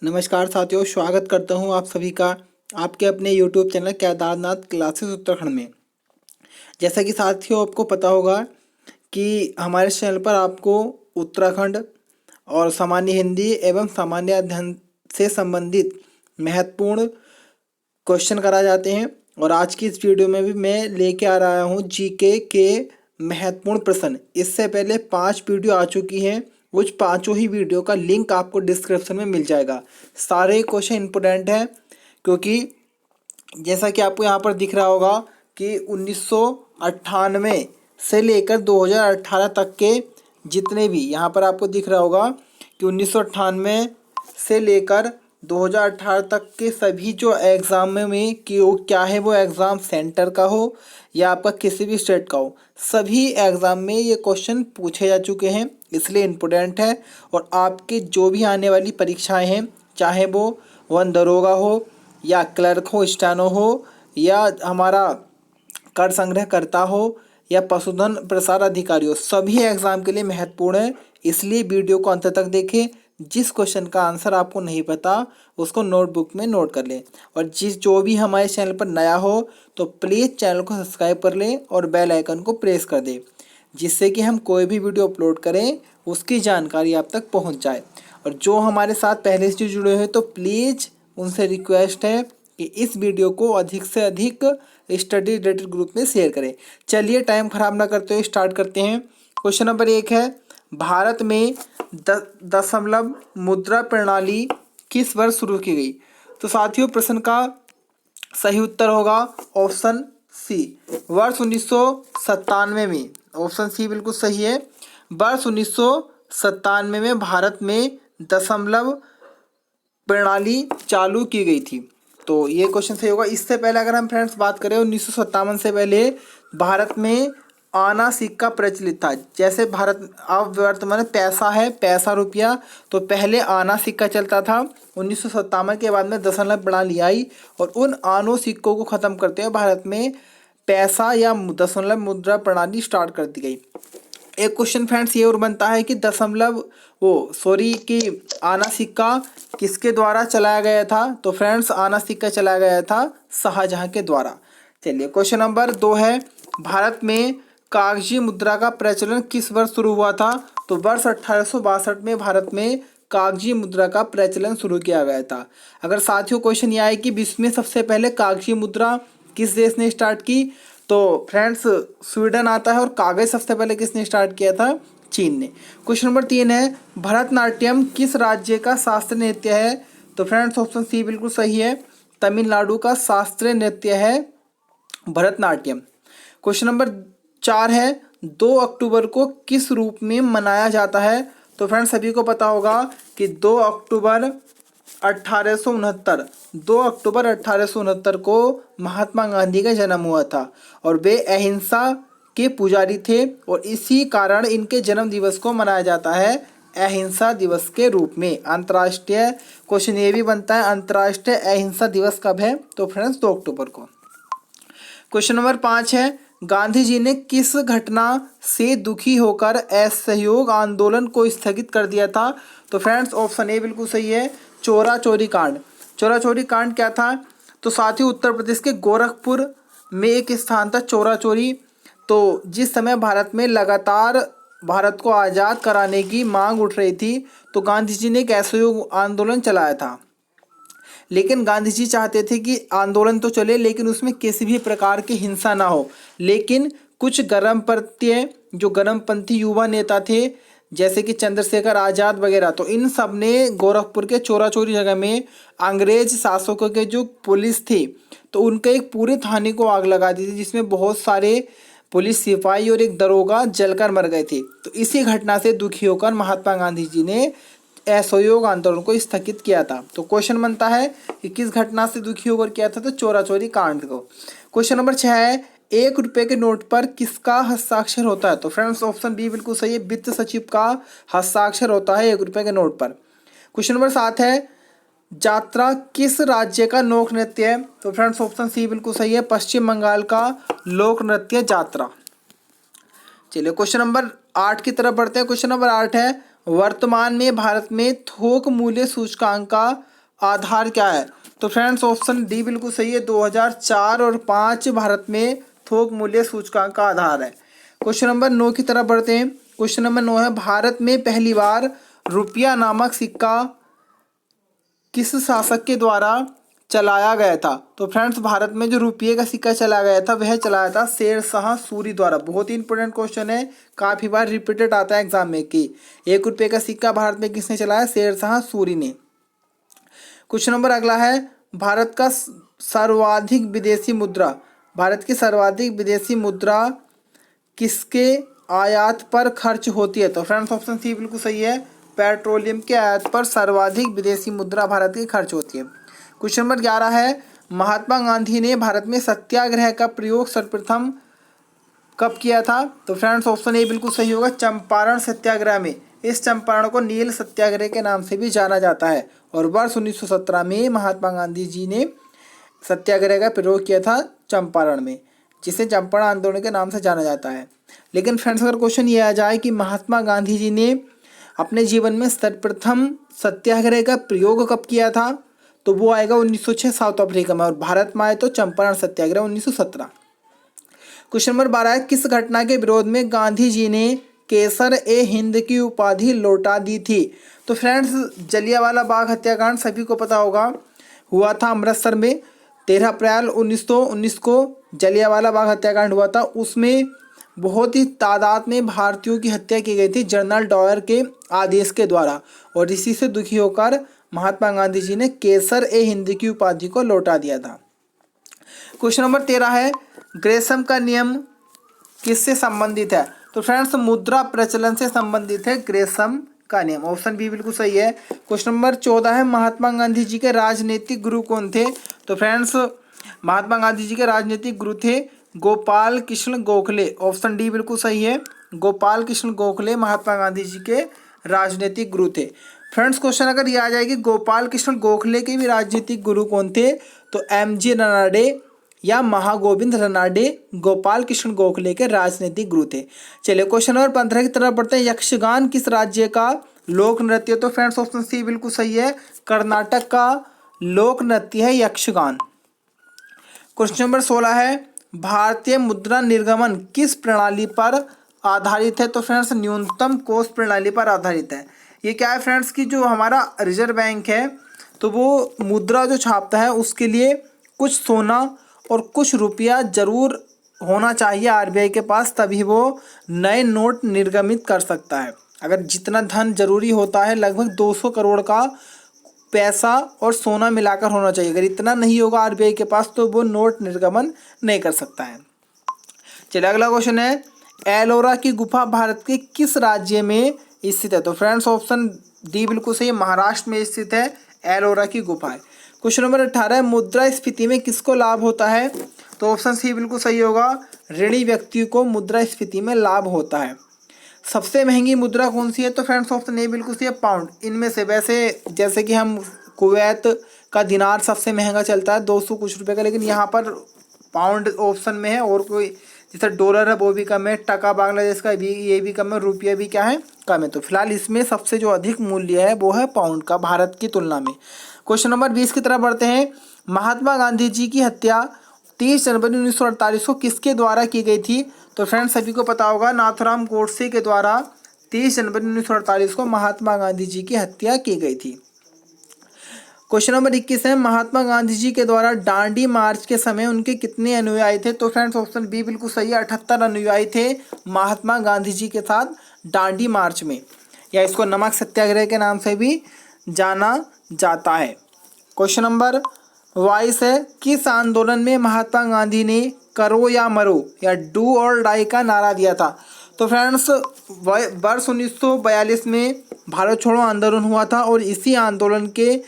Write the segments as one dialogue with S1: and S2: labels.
S1: नमस्कार साथियों, स्वागत करता हूं आप सभी का आपके अपने YouTube channel Kedarnath classes Uttarakhand में। जैसा कि साथियों आपको पता होगा कि हमारे चैनल पर आपको उत्तराखंड और सामान्य हिंदी एवं सामान्य अध्ययन से संबंधित महत्वपूर्ण क्वेश्चन कराए जाते हैं। और आज की इस वीडियो में भी मैं लेके आ रहा हूं जीके के महत्वपूर्ण प्रश्न। इससे पहले 5 वीडियो आ चुकी हैं, उस पांचों ही वीडियो का लिंक आपको डिस्क्रिप्शन में मिल जाएगा। सारे क्वेश्चन इंपॉर्टेंट हैं, क्योंकि जैसा कि आपको यहाँ पर दिख रहा होगा कि 1998 से लेकर 2018 तक के जितने भी यहाँ पर आपको दिख रहा होगा कि 1998 से लेकर 2018 तक के सभी जो एग्ज़ाम में कि वो क्या है, वो एग्ज़ाम सेंटर का हो या आपका किसी भी स्टेट का हो, सभी एग्ज़ाम में ये क्वेश्चन पूछे जा चुके हैं, इसलिए इम्पोर्टेंट है। और आपके जो भी आने वाली परीक्षाएं हैं, चाहे वो वन दरोगा हो या क्लर्क हो, स्टेनो हो, या हमारा कर संग्रहकर्ता हो या पशुधन प्रसार अधिकारी हो, सभी एग्ज़ाम के लिए महत्वपूर्ण है। इसलिए वीडियो को अंत तक देखें। जिस क्वेश्चन का आंसर आपको नहीं पता उसको नोटबुक में नोट कर लें। और जो भी हमारे चैनल पर नया हो तो प्लीज़ चैनल को सब्सक्राइब कर लें और बेल आइकन को प्रेस कर दें, जिससे कि हम कोई भी वीडियो अपलोड करें उसकी जानकारी आप तक पहुंच जाए। और जो हमारे साथ पहले से जुड़े हुए तो प्लीज़ उनसे रिक्वेस्ट है कि इस वीडियो को अधिक से अधिक स्टडी रिलेटेड ग्रुप में शेयर करें। चलिए टाइम खराब ना करते हुए स्टार्ट करते हैं। क्वेश्चन नंबर 1 है, भारत में दशमलव मुद्रा प्रणाली किस वर्ष शुरू की गई? तो साथियों प्रश्न का सही उत्तर होगा ऑप्शन सी, वर्ष 1997 में। ऑप्शन सी बिल्कुल सही है। वर्ष 1997 में भारत में दशमलव प्रणाली चालू की गई थी। तो ये क्वेश्चन सही होगा। इससे पहले अगर हम फ्रेंड्स बात करें 1957 से पहले भारत में आना सिक्का प्रचलित था। जैसे भारत अब वर्तमान पैसा है, पैसा रुपया, तो पहले आना सिक्का चलता था। 1957 के बाद में दशमलव प्रणाली आई और उन आनों सिक्कों को ख़त्म करते हुए भारत में पैसा या दशमलव मुद्रा प्रणाली स्टार्ट कर दी गई। एक क्वेश्चन फ्रेंड्स ये और बनता है कि कि आना सिक्का किसके द्वारा चलाया गया था? तो फ्रेंड्स आना सिक्का चलाया गया था शाहजहां के द्वारा। चलिए क्वेश्चन नंबर 2 है, भारत में कागजी मुद्रा का प्रचलन किस वर्ष शुरू हुआ था? तो वर्ष 1862 में भारत में कागजी मुद्रा का प्रचलन शुरू किया गया था। अगर साथियों क्वेश्चन ये आए कि विश्व में सबसे पहले कागजी मुद्रा किस देश ने स्टार्ट की? तो फ्रेंड्स स्वीडन आता है। और कागज सबसे पहले किसने स्टार्ट किया था? चीन ने। क्वेश्चन नंबर 3 है, भरतनाट्यम किस राज्य का शास्त्रीय नृत्य है? तो फ्रेंड्स ऑप्शन सी बिल्कुल सही है, तमिलनाडु का शास्त्रीय नृत्य है भरतनाट्यम। क्वेश्चन नंबर 4 है, 2 अक्टूबर को किस रूप में मनाया जाता है? तो फ्रेंड्स सभी को पता होगा कि 2 अक्टूबर 1869 को महात्मा गांधी का जन्म हुआ था और वे अहिंसा के पुजारी थे। और इसी कारण इनके जन्म दिवस को मनाया जाता है अहिंसा दिवस के रूप में। अंतर्राष्ट्रीय क्वेश्चन ये भी बनता है, अंतर्राष्ट्रीय अहिंसा दिवस कब है? तो फ्रेंड्स 2 अक्टूबर को। क्वेश्चन नंबर 5 है, गांधी जी ने किस घटना से दुखी होकर असहयोग आंदोलन को स्थगित कर दिया था? तो फ्रेंड्स ऑप्शन ए बिल्कुल सही है, चोरा चोरी कांड। चोरा चोरी कांड क्या था? तो साथ ही उत्तर प्रदेश के गोरखपुर में एक स्थान था चोरा चोरी। तो जिस समय भारत में लगातार भारत को आज़ाद कराने की मांग उठ रही थी, तो गांधी जी ने एक असहयोग आंदोलन चलाया था। लेकिन गांधी जी चाहते थे कि आंदोलन तो चले लेकिन उसमें किसी भी प्रकार की हिंसा ना हो। लेकिन कुछ गर्मपंथी युवा नेता थे, जैसे कि चंद्रशेखर आज़ाद वगैरह, तो इन सब ने गोरखपुर के चोरा चोरी जगह में अंग्रेज शासकों के जो पुलिस थी तो उनके एक पूरे थाने को आग लगा दी थी, जिसमें बहुत सारे पुलिस सिपाही और एक दरोगा जलकर मर गए थे। तो इसी घटना से दुखी होकर महात्मा गांधी जी ने असहयोग आंदोलन को स्थगित किया था। तो क्वेश्चन बनता है कि किस घटना से दुखी होकर किया था? तो चोरा चोरी कांड को। क्वेश्चन नंबर 6 है, 1 रुपये के नोट पर किसका हस्ताक्षर होता है? तो फ्रेंड्स ऑप्शन बी बिल्कुल सही है, वित्त सचिव का हस्ताक्षर होता है 1 रुपये के नोट पर। क्वेश्चन नंबर 7 है, जात्रा किस राज्य का लोक नृत्य है? तो फ्रेंड्स ऑप्शन सी बिल्कुल सही है, पश्चिम बंगाल का लोक नृत्य जात्रा। चलिए क्वेश्चन नंबर 8 की तरफ बढ़ते हैं। क्वेश्चन नंबर 8 है, वर्तमान में भारत में थोक मूल्य सूचकांक का आधार क्या है? तो फ्रेंड्स ऑप्शन डी बिल्कुल सही है, 2004 और 5 भारत में थोक मूल्य सूचकांक का आधार है। क्वेश्चन नंबर 9 की तरफ बढ़ते हैं। क्वेश्चन नंबर 9 है, भारत में पहली बार रुपया नामक सिक्का किस शासक के द्वारा चलाया गया था? तो फ्रेंड्स भारत में जो रुपये का सिक्का चलाया गया था वह चलाया था शेरशाह सूरी द्वारा। बहुत ही इंपॉर्टेंट क्वेश्चन है, काफ़ी बार रिपीटेड आता है एग्जाम में कि 1 रुपये का सिक्का भारत में किसने चलाया? शेरशाह सूरी ने। क्वेश्चन नंबर अगला है, भारत का सर्वाधिक विदेशी मुद्रा, भारत की सर्वाधिक विदेशी मुद्रा किसके आयात पर खर्च होती है? तो फ्रेंड्स ऑप्शन सी बिल्कुल सही है, पेट्रोलियम के आयात पर सर्वाधिक विदेशी मुद्रा भारत की खर्च होती है। क्वेश्चन नंबर 11 है, महात्मा गांधी ने भारत में सत्याग्रह का प्रयोग सर्वप्रथम कब किया था? तो फ्रेंड्स ऑप्शन ए बिल्कुल सही होगा, चंपारण सत्याग्रह में। इस चंपारण को नील सत्याग्रह के नाम से भी जाना जाता है और वर्ष 1917 में महात्मा गांधी जी ने सत्याग्रह का प्रयोग किया था चंपारण में, जिसे चंपारण आंदोलन के नाम से जाना जाता है। लेकिन फ्रेंड्स अगर क्वेश्चन ये आ जाए कि महात्मा गांधी जी ने अपने जीवन में सर्वप्रथम सत्याग्रह का प्रयोग कब किया था? तो वो आएगा 1906 साउथ अफ्रीका में, और भारत में आए तो चंपारण सत्याग्रह 1917। क्वेश्चन नंबर 12 है, किस घटना के विरोध में गांधी जी ने केसर ए हिंद की उपाधि लौटा दी थी? तो फ्रेंड्स जलियांवाला बाग हत्याकांड सभी को पता होगा, हुआ था अमृतसर में 13 अप्रैल 1919 को जलियांवाला बाग हत्याकांड हुआ था। उसमें बहुत ही तादाद में भारतीयों की हत्या की गई थी जनरल डायर के आदेश के द्वारा, और इसी से दुखी होकर महात्मा गांधी जी ने केसर ए हिंद की उपाधि को लौटा दिया था। क्वेश्चन नंबर 13 है, ग्रेसम का नियम किससे संबंधित है? तो फ्रेंड्स मुद्रा प्रचलन से संबंधित है ग्रेसम का नियम। ऑप्शन बी बिल्कुल सही है। क्वेश्चन नंबर 14 है, महात्मा गांधी जी के राजनीतिक गुरु कौन थे? तो फ्रेंड्स महात्मा गांधी जी के राजनीतिक गुरु थे गोपाल कृष्ण गोखले। ऑप्शन डी बिल्कुल सही है, गोपाल कृष्ण गोखले महात्मा गांधी जी के राजनीतिक गुरु थे। फ्रेंड्स क्वेश्चन अगर ये आ जाए कि गोपाल कृष्ण गोखले के भी राजनीतिक गुरु कौन थे, तो एमजी रनाडे या महागोविंद रनाडे गोपाल कृष्ण गोखले के राजनीतिक गुरु थे। चलिए क्वेश्चन नंबर 15 की तरफ बढ़ते हैं। यक्षगान किस राज्य का लोक नृत्य? तो फ्रेंड्स ऑप्शन सी बिल्कुल सही है, कर्नाटक का लोक नृत्य है यक्षगान। क्वेश्चन नंबर 16 है, भारतीय मुद्रा निर्गमन किस प्रणाली पर आधारित है? तो फ्रेंड्स न्यूनतम कोष प्रणाली पर आधारित है। ये क्या है फ्रेंड्स कि जो हमारा रिजर्व बैंक है तो वो मुद्रा जो छापता है उसके लिए कुछ सोना और कुछ रुपया जरूर होना चाहिए आरबीआई के पास, तभी वो नए नोट निर्गमित कर सकता है। अगर जितना धन जरूरी होता है लगभग 200 करोड़ का पैसा और सोना मिलाकर होना चाहिए, अगर इतना नहीं होगा आरबीआई के पास तो वो नोट निर्गमन नहीं कर सकता है। चलिए अगला क्वेश्चन है, एलोरा की गुफा भारत के किस राज्य में स्थित है? तो फ्रेंड्स ऑप्शन डी बिल्कुल सही है, महाराष्ट्र में स्थित है एलोरा की गुफा है। क्वेश्चन नंबर 18, मुद्रास्फीति में किसको लाभ होता है? तो ऑप्शन सी बिल्कुल सही होगा, ऋणी व्यक्ति को मुद्रास्फीति में लाभ होता है। सबसे महंगी मुद्रा कौन सी है? तो फ्रेंड्स ऑप्शन ए बिल्कुल सही है, पाउंड। इनमें से वैसे जैसे कि हम कुवैत का दिनार सबसे महंगा चलता है 200 कुछ रुपए का, लेकिन यहाँ पर पाउंड ऑप्शन में है, और कोई जैसे डॉलर है वो भी कम है, टका बांग्लादेश का भी ये भी कम है, रुपया भी क्या है कम है। तो फिलहाल इसमें सबसे जो अधिक मूल्य है वो है पाउंड का भारत की तुलना में। क्वेश्चन नंबर 20 की तरफ बढ़ते हैं। महात्मा गांधी जी की हत्या 30 जनवरी 1948 को किसके द्वारा की गई थी? तो फ्रेंड्स सभी को पता होगा, नाथूराम गोडसे के द्वारा 30 जनवरी 1948 को महात्मा गांधी जी की हत्या की गई थी। क्वेश्चन नंबर 21 है, महात्मा गांधी जी के द्वारा दांडी मार्च के समय उनके कितने अनुयायी थे? तो फ्रेंड्स ऑप्शन बी बिल्कुल सही है, 78 अनुयायी थे महात्मा गांधी जी के साथ दांडी मार्च में, या इसको नमक सत्याग्रह के नाम से भी जाना जाता है। क्वेश्चन नंबर 22 है, किस आंदोलन में महात्मा गांधी ने करो या मरो या डू और डाई का नारा दिया था? तो फ्रेंड्स वर्ष 1942 में भारत छोड़ो आंदोलन हुआ था, और इसी आंदोलन के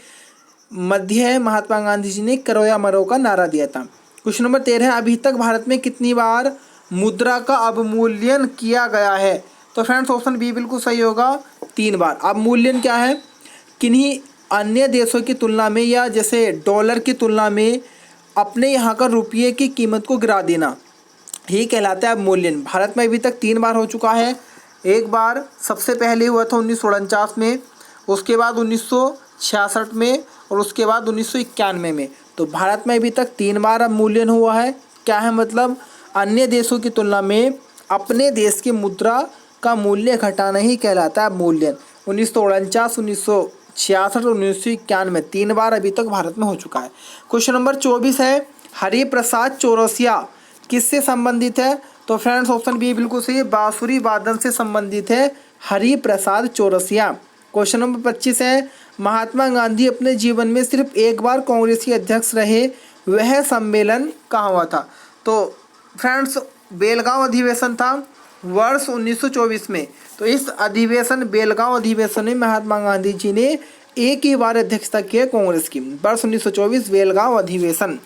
S1: मध्य महात्मा गांधी जी ने करो या मरो का नारा दिया था। क्वेश्चन नंबर 13 है, अभी तक भारत में कितनी बार मुद्रा का अवमूल्यन किया गया है? तो फ्रेंड्स ऑप्शन बी बिल्कुल सही होगा, 3 बार। अवमूल्यन क्या है? किन्हीं अन्य देशों की तुलना में या जैसे डॉलर की तुलना में अपने यहाँ का रुपये की कीमत को गिरा देना, ये कहलाता है अवमूल्यन। भारत में अभी तक 3 बार हो चुका है। एक बार सबसे पहले हुआ था 1949 में, उसके बाद 1966 में, और उसके बाद 1991 में। तो भारत में अभी तक 3 बार अवमूल्यन हुआ है। क्या है मतलब, अन्य देशों की तुलना में अपने देश की मुद्रा का मूल्य घटाना ही कहलाता है अवमूल्यन। 1949, 1966 और 1991 3 बार अभी तक भारत में हो चुका है। क्वेश्चन नंबर 24 है, हरिप्रसाद चौरसिया किससे संबंधित है? तो फ्रेंड्स ऑप्शन बी बिल्कुल सही है, बांसुरी वादन से संबंधित है हरिप्रसाद चौरसिया। क्वेश्चन नंबर 25 है, महात्मा गांधी अपने जीवन में सिर्फ एक बार कांग्रेस के अध्यक्ष रहे, वह सम्मेलन कहाँ हुआ था? तो फ्रेंड्स बेलगांव अधिवेशन था वर्ष 1924 में। तो इस अधिवेशन बेलगांव अधिवेशन में महात्मा गांधी जी ने एक ही बार अध्यक्षता की है कांग्रेस की, वर्ष 1924 बेलगांव अधिवेशन।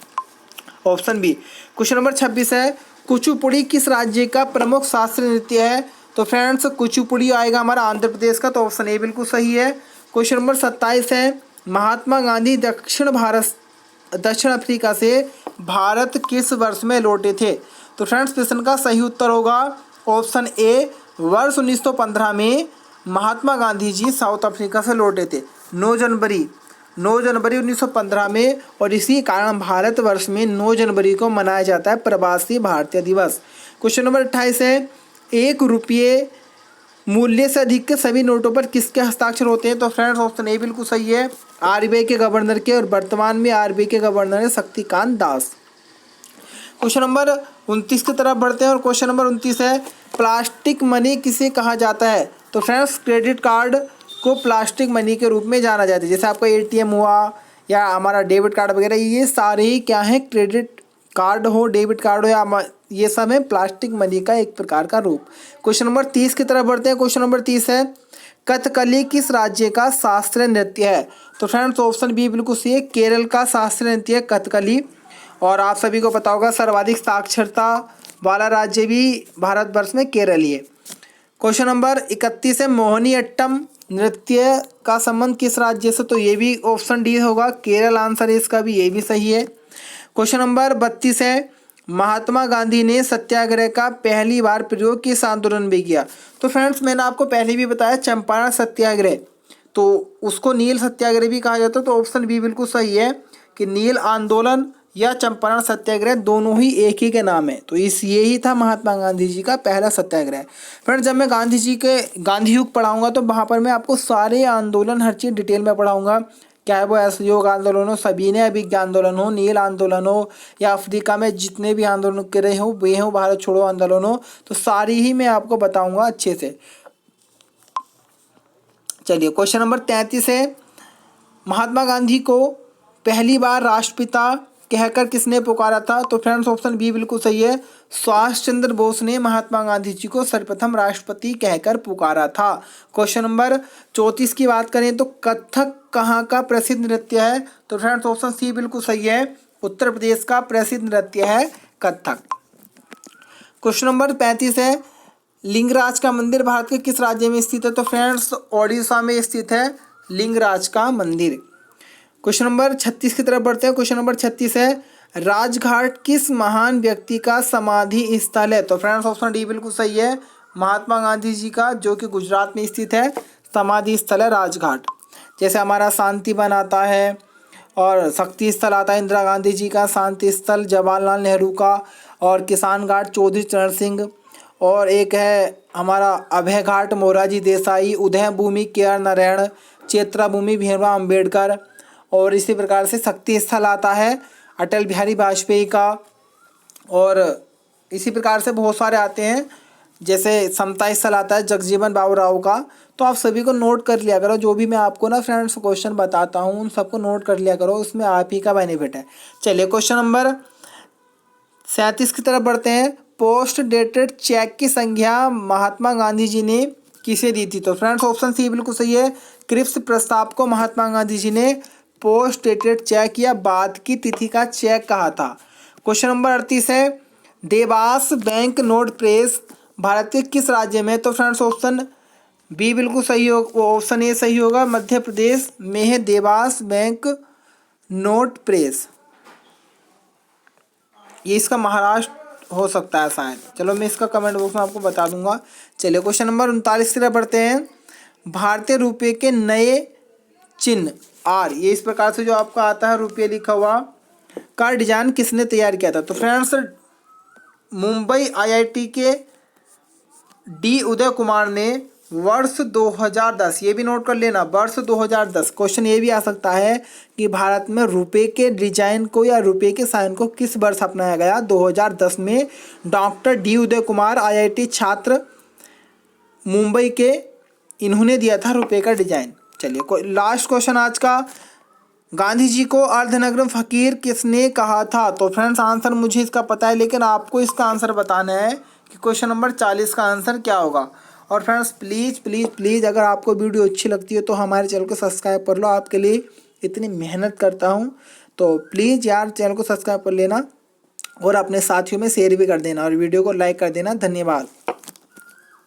S1: Option B. क्वेश्चन नंबर 26 है, कुचिपुड़ी किस राज्य का प्रमुख शास्त्रीय नृत्य है? तो फ्रेंड्स कुचिपुड़ी आएगा हमारा आंध्र प्रदेश का, तो ऑप्शन ए बिल्कुल सही है। क्वेश्चन नंबर 27 है, महात्मा गांधी दक्षिण अफ्रीका से भारत किस वर्ष में लौटे थे? तो फ्रेंड्स प्रश्न का सही उत्तर होगा ऑप्शन ए, वर्ष 1915 में महात्मा गांधी जी साउथ अफ्रीका से लौटे थे, 9 जनवरी 1915 में। और इसी कारण भारतवर्ष में 9 जनवरी को मनाया जाता है प्रवासी भारतीय दिवस। क्वेश्चन नंबर 28 है, 1 रुपये मूल्य से अधिक के सभी नोटों पर किसके हस्ताक्षर होते हैं? तो फ्रेंड्स ऑप्शन ए बिल्कुल सही है, आरबीआई के गवर्नर के, और वर्तमान में आरबीआई के गवर्नर है शक्तिकांत दास। क्वेश्चन नंबर 29 की तरफ बढ़ते हैं और क्वेश्चन नंबर 29 है, प्लास्टिक मनी किसे कहा जाता है? तो फ्रेंड्स क्रेडिट कार्ड को प्लास्टिक मनी के रूप में जाना जाता है। जैसे आपका एटीएम हुआ या हमारा डेबिट कार्ड वगैरह, ये सारे ही क्या है, क्रेडिट कार्ड हो, डेबिट कार्ड हो, या ये सब है प्लास्टिक मनी का एक प्रकार का रूप। क्वेश्चन नंबर 30 की तरफ बढ़ते हैं। क्वेश्चन नंबर 30 है, कथकली किस राज्य का शास्त्रीय नृत्य है? तो फ्रेंड्स ऑप्शन बी बिल्कुल सही है, केरल का शास्त्रीय नृत्य है कथकली। और आप सभी को पता होगा सर्वाधिक साक्षरता वाला राज्य भी भारतवर्ष में केरल ही है। क्वेश्चन नंबर 31 है, मोहिनीअट्टम नृत्य का संबंध किस राज्य से? तो ये भी ऑप्शन डी होगा, केरल आंसर है इसका भी, ये भी सही है। क्वेश्चन नंबर 32 है, महात्मा गांधी ने सत्याग्रह का पहली बार प्रयोग किस आंदोलन में किया? तो फ्रेंड्स मैंने आपको पहले भी बताया चंपारण सत्याग्रह, तो उसको नील सत्याग्रह भी कहा जाता है। तो ऑप्शन बी बिल्कुल सही है कि नील आंदोलन या चंपारण सत्याग्रह दोनों ही एक ही के नाम है। तो यही था महात्मा गांधी जी का पहला सत्याग्रह। फ्रेंड्स जब मैं गांधी जी के गांधी युग पढ़ाऊंगा तो वहाँ पर मैं आपको सारे आंदोलन हर चीज़ डिटेल में पढ़ाऊंगा, चाहे वो असहयोग आंदोलन हो, सविनय अभिज्ञ आंदोलन हो, नील आंदोलन हो, या अफ्रीका में जितने भी आंदोलन करे हो वे हो, भारत छोड़ो आंदोलन हो, तो सारी ही मैं आपको बताऊँगा अच्छे से। चलिए क्वेश्चन नंबर 33 है, महात्मा गांधी को पहली बार राष्ट्रपिता कहकर किसने पुकारा था? तो फ्रेंड्स ऑप्शन बी बिल्कुल सही है, सुभाष चंद्र बोस ने महात्मा गांधी जी को सर्वप्रथम राष्ट्रपति कहकर पुकारा था। क्वेश्चन नंबर 34 की बात करें तो कथक कहाँ का प्रसिद्ध नृत्य है? तो फ्रेंड्स ऑप्शन सी बिल्कुल सही है, उत्तर प्रदेश का प्रसिद्ध नृत्य है कथक। क्वेश्चन नंबर 35 है, लिंगराज का मंदिर भारत के किस राज्य में स्थित है? तो फ्रेंड्स ओडिशा में स्थित है लिंगराज का मंदिर। क्वेश्चन नंबर 36 की तरफ बढ़ते हैं। क्वेश्चन नंबर 36 है, राजघाट किस महान व्यक्ति का समाधि स्थल है? तो फ्रेंड्स ऑप्शन डी बिल्कुल सही है, महात्मा गांधी जी का, जो कि गुजरात में स्थित है, समाधि स्थल है राजघाट। जैसे हमारा शांति वन आता है और शक्ति स्थल आता है इंदिरा गांधी जी का, शांति स्थल जवाहरलाल नेहरू का, और किसान घाट चौधरी चरण सिंह, और एक है हमारा अभय घाट मोरारजी देसाई, उदय भूमि के आर नारायण, चेत्रा भूमि भीमराव अम्बेडकर, और इसी प्रकार से शक्ति स्थल आता है अटल बिहारी वाजपेयी का, और इसी प्रकार से बहुत सारे आते हैं। जैसे समता स्थल आता है जगजीवन बाबू राव का। तो आप सभी को नोट कर लिया करो, जो भी मैं आपको ना फ्रेंड्स क्वेश्चन बताता हूँ उन सबको नोट कर लिया करो, उसमें आप ही का बेनिफिट है। चलिए क्वेश्चन नंबर 37 की तरफ बढ़ते हैं। पोस्ट डेटेड चेक की संख्या महात्मा गांधी जी ने किसे दी थी? तो फ्रेंड्स ऑप्शन सी बिल्कुल सही है, क्रिप्स प्रस्ताव को महात्मा गांधी जी ने पोस्ट डेटेड चेक या बाद की तिथि का चेक कहा था। क्वेश्चन नंबर 38 है, Dewas bank note press Bharat के किस राज्य में? तो फ्रेंड्स ऑप्शन बी बिल्कुल सही होगा, ऑप्शन ए सही होगा, मध्य प्रदेश में है देवास बैंक नोट प्रेस। ये इसका महाराष्ट्र हो सकता है शायद, चलो मैं इसका कमेंट बॉक्स में आपको बता दूंगा। चलिए क्वेश्चन नंबर 39 की तरफ बढ़ते हैं। भारतीय रुपये के नए चिन्ह आर, ये इस प्रकार से जो आपका आता है रुपये लिखा हुआ का डिजाइन किसने तैयार किया था? तो फ्रेंड्स मुंबई आईआईटी के डी उदय कुमार ने वर्ष 2010, ये भी नोट कर लेना, वर्ष 2010। क्वेश्चन ये भी आ सकता है कि भारत में रुपये के डिजाइन को या रुपये के साइन को किस वर्ष अपनाया गया? 2010 में doctor D Uday Kumar IIT छात्र मुंबई के, इन्होंने दिया था रुपये का डिजाइन। चलिए लास्ट क्वेश्चन आज का, गांधी जी को अर्धनग्न फकीर किसने कहा था? तो फ्रेंड्स आंसर मुझे इसका पता है, लेकिन आपको इसका आंसर बताना है कि क्वेश्चन नंबर 40 का आंसर क्या होगा। और फ्रेंड्स प्लीज़ प्लीज़ प्लीज़ अगर आपको वीडियो अच्छी लगती है तो हमारे चैनल को सब्सक्राइब कर लो, आपके लिए इतनी मेहनत करता हूँ, तो प्लीज़ यार चैनल को सब्सक्राइब कर लेना और अपने साथियों में शेयर भी कर देना और वीडियो को लाइक कर देना। धन्यवाद।